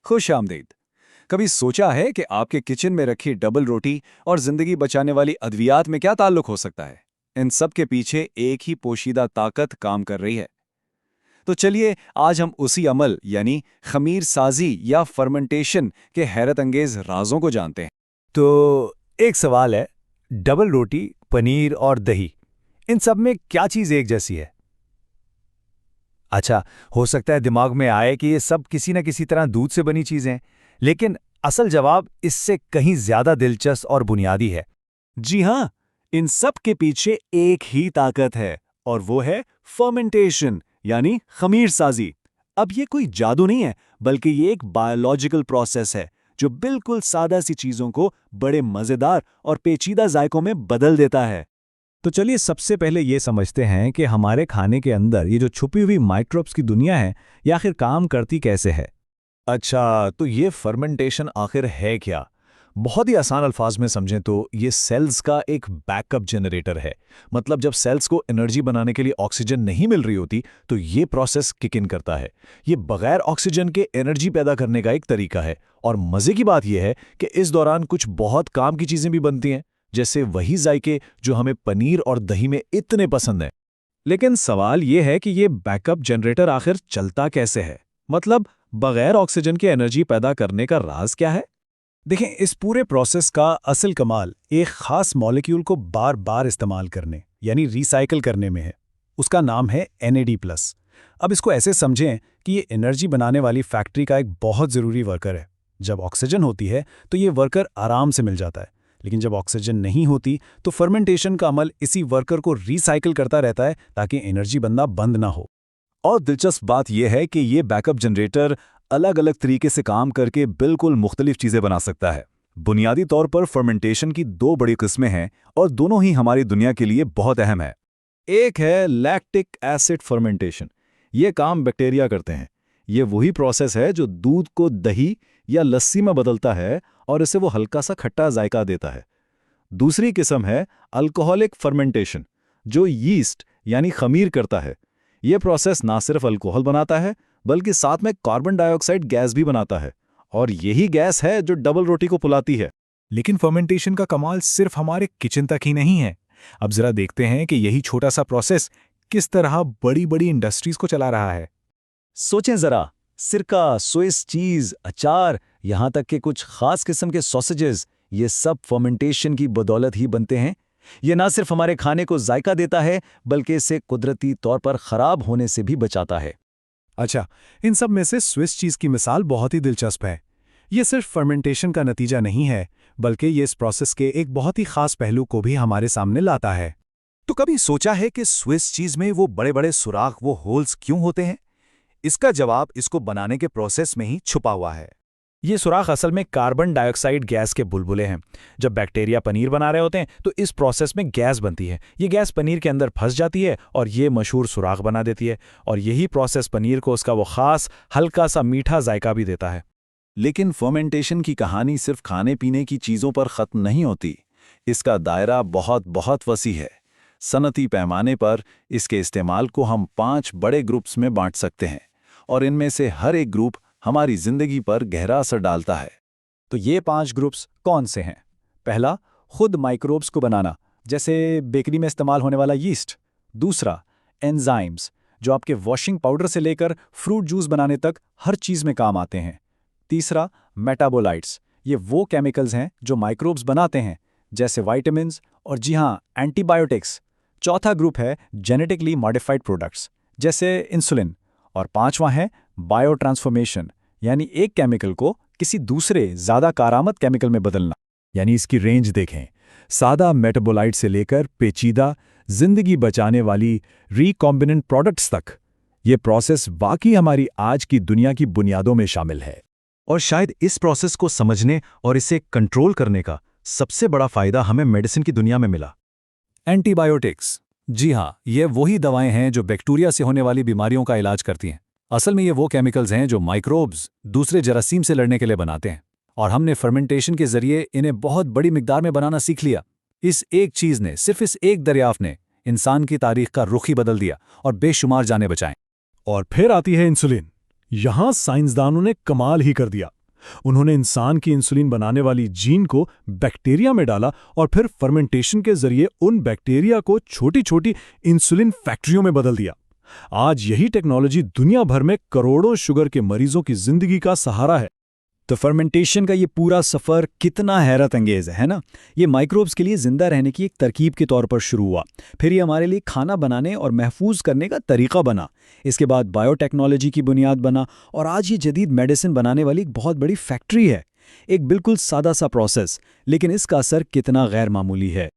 खुश आमदीद। कभी सोचा है कि आपके किचन में रखी डबल रोटी और जिंदगी बचाने वाली अद्वियात में क्या ताल्लुक हो सकता है? इन सब के पीछे एक ही पोशीदा ताकत काम कर रही है। तो चलिए आज हम उसी अमल यानी खमीर साजी या फर्मेंटेशन के हैरत अंगेज राजों को जानते हैं। तो एक सवाल है, डबल रोटी, पनीर और दही, इन सब में क्या चीज़ एक जैसी है? अच्छा, हो सकता है दिमाग में आए कि ये सब किसी न किसी तरह दूध से बनी चीज़ें हैं, लेकिन असल जवाब इससे कहीं ज्यादा दिलचस्प और बुनियादी है। जी हाँ, इन सब के पीछे एक ही ताकत है और वो है फर्मेंटेशन यानी खमीर साजी। अब ये कोई जादू नहीं है, बल्कि ये एक बायोलॉजिकल प्रोसेस है जो बिल्कुल सादा सी चीजों को बड़े मजेदार और पेचीदा जायकों में बदल देता है। तो चलिए सबसे पहले ये समझते हैं कि हमारे खाने के अंदर ये जो छुपी हुई माइक्रोब्स की दुनिया है, ये आखिर काम करती कैसे है। अच्छा, तो ये फर्मेंटेशन आखिर है क्या? बहुत ही आसान अल्फाज में समझें तो ये सेल्स का एक बैकअप जनरेटर है। मतलब जब सेल्स को एनर्जी बनाने के लिए ऑक्सीजन नहीं मिल रही होती तो ये प्रोसेस किक इन करता है। ये बगैर ऑक्सीजन के एनर्जी पैदा करने का एक तरीका है। और मजे की बात यह है कि इस दौरान कुछ बहुत काम की चीजें भी बनती हैं, जैसे वही जायके जो हमें पनीर और दही में इतने पसंद हैं। लेकिन सवाल ये है कि ये बैकअप जनरेटर आखिर चलता कैसे है? मतलब बगैर ऑक्सीजन की एनर्जी पैदा करने का राज क्या है? देखें, इस पूरे प्रोसेस का असल कमाल एक खास मॉलिक्यूल को बार बार इस्तेमाल करने यानी रिसाइकिल करने में है। उसका नाम है NAD+। अब इसको ऐसे समझें कि ये एनर्जी बनाने वाली फैक्ट्री का एक बहुत ज़रूरी वर्कर है। जब ऑक्सीजन होती है तो ये वर्कर आराम से मिल जाता है, लेकिन जब ऑक्सीजन नहीं होती तो फर्मेंटेशन का अमल इसी वर्कर को रिसाइकिल करता रहता है ताकि एनर्जी बनना बंद ना हो। और दिलचस्प बात यह है कि ये बैकअप जनरेटर अलग अलग तरीके से काम करके बिल्कुल मुख्तलिफ चीज़ें बना सकता है। बुनियादी तौर पर फर्मेंटेशन की दो बड़ी किस्में हैं और दोनों ही हमारी दुनिया के लिए बहुत अहम है। एक है लैक्टिक एसिड फर्मेंटेशन। ये काम बैक्टीरिया करते हैं। ये वही प्रोसेस है जो दूध को दही या लस्सी में बदलता है और इसे वो हल्का सा खट्टा जायका देता है। दूसरी किस्म है अल्कोहलिक फर्मेंटेशन, जो यीस्ट यानी खमीर करता है। यह प्रोसेस ना सिर्फ अल्कोहल बनाता है बल्कि साथ में कार्बन डाइऑक्साइड गैस भी बनाता है, और यही गैस है जो डबल रोटी को फुलाती है। लेकिन फर्मेंटेशन का कमाल सिर्फ हमारे किचन तक ही नहीं है। अब जरा देखते हैं कि यही छोटा सा प्रोसेस किस तरह बड़ी बड़ी इंडस्ट्रीज को चला रहा है। सोचें जरा, सिरका, स्विस चीज, अचार, यहां तक कि कुछ खास किस्म के सॉसेजेस, ये सब फर्मेंटेशन की बदौलत ही बनते हैं। ये ना सिर्फ हमारे खाने को जायका देता है बल्कि इसे कुदरती तौर पर खराब होने से भी बचाता है। अच्छा, इन सब में से स्विस चीज़ की मिसाल बहुत ही दिलचस्प है। ये सिर्फ फर्मेंटेशन का नतीजा नहीं है, बल्कि ये इस प्रोसेस के एक बहुत ही खास पहलू को भी हमारे सामने लाता है। तो कभी सोचा है कि स्विस चीज में वो बड़े बड़े सुराख, वो होल्स क्यों होते हैं? इसका जवाब इसको बनाने के प्रोसेस में ही छुपा हुआ है। ये सुराख असल में कार्बन डाइऑक्साइड गैस के बुलबुले हैं। जब बैक्टीरिया पनीर बना रहे होते हैं तो इस प्रोसेस में गैस बनती है। ये गैस पनीर के अंदर फंस जाती है और ये मशहूर सुराख बना देती है, और यही प्रोसेस पनीर को उसका वो खास हल्का सा मीठा जायका भी देता है। लेकिन फर्मेंटेशन की कहानी सिर्फ खाने पीने की चीज़ों पर ख़त्म नहीं होती। इसका दायरा बहुत बहुत वसी है। सनती पैमाने पर इसके इस्तेमाल को हम 5 बड़े ग्रुप्स में बांट सकते हैं, और इनमें से हर एक ग्रुप हमारी जिंदगी पर गहरा असर डालता है। तो ये 5 ग्रुप्स कौन से हैं? पहला, खुद माइक्रोब्स को बनाना, जैसे बेकरी में इस्तेमाल होने वाला यीस्ट। दूसरा, एंजाइम्स, जो आपके वॉशिंग पाउडर से लेकर फ्रूट जूस बनाने तक हर चीज़ में काम आते हैं। तीसरा, मेटाबोलाइट्स, ये वो केमिकल्स हैं जो माइक्रोब्स बनाते हैं, जैसे विटामिन्स और जी हाँ, एंटीबायोटिक्स। चौथा ग्रुप है जेनेटिकली मॉडिफाइड प्रोडक्ट्स, जैसे इंसुलिन। और पांचवां है बायो ट्रांसफॉर्मेशन, यानी एक केमिकल को किसी दूसरे ज़्यादा कारामद केमिकल में बदलना। यानी इसकी रेंज देखें, सादा मेटाबोलाइट से लेकर पेचीदा, जिंदगी बचाने वाली रिकॉम्बिनेंट प्रोडक्ट्स तक। ये प्रोसेस वाकई हमारी आज की दुनिया की बुनियादों में शामिल है। और शायद इस प्रोसेस को समझने और इसे कंट्रोल करने का सबसे बड़ा फायदा हमें मेडिसिन की दुनिया में मिला। एंटीबायोटिक्स, जी हाँ, ये वही दवाएं हैं जो बैक्टीरिया से होने वाली बीमारियों का इलाज करती हैं। असल में ये वो केमिकल्स हैं जो माइक्रोब्स दूसरे जरासीम से लड़ने के लिए बनाते हैं, और हमने फर्मेंटेशन के जरिए इन्हें बहुत बड़ी मिकदार में बनाना सीख लिया। इस एक चीज़ ने, सिर्फ इस एक दरियाफ्त ने इंसान की तारीख का रुख ही बदल दिया और बेशुमार जानें बचाएं। और फिर आती है इंसुलिन, यहां साइंसदानों ने कमाल ही कर दिया। उन्होंने इंसान की इंसुलिन बनाने वाली जीन को बैक्टीरिया में डाला और फिर फर्मेंटेशन के जरिए उन बैक्टीरिया को छोटी छोटी इंसुलिन फैक्ट्रियों में बदल दिया। आज यही टेक्नोलॉजी दुनिया भर में करोड़ों शुगर के मरीजों की जिंदगी का सहारा है। तो फर्मेंटेशन का ये पूरा सफ़र कितना हैरत अंगेज है ना? ये माइक्रोब्स के लिए ज़िंदा रहने की एक तरकीब के तौर पर शुरू हुआ, फिर ये हमारे लिए खाना बनाने और महफूज करने का तरीका बना, इसके बाद बायोटेक्नोलॉजी की बुनियाद बना और आज ये जदीद मेडिसिन बनाने वाली एक बहुत बड़ी फैक्ट्री है। एक बिल्कुल सादा सा प्रोसेस, लेकिन इसका असर कितना गैर मामूली है।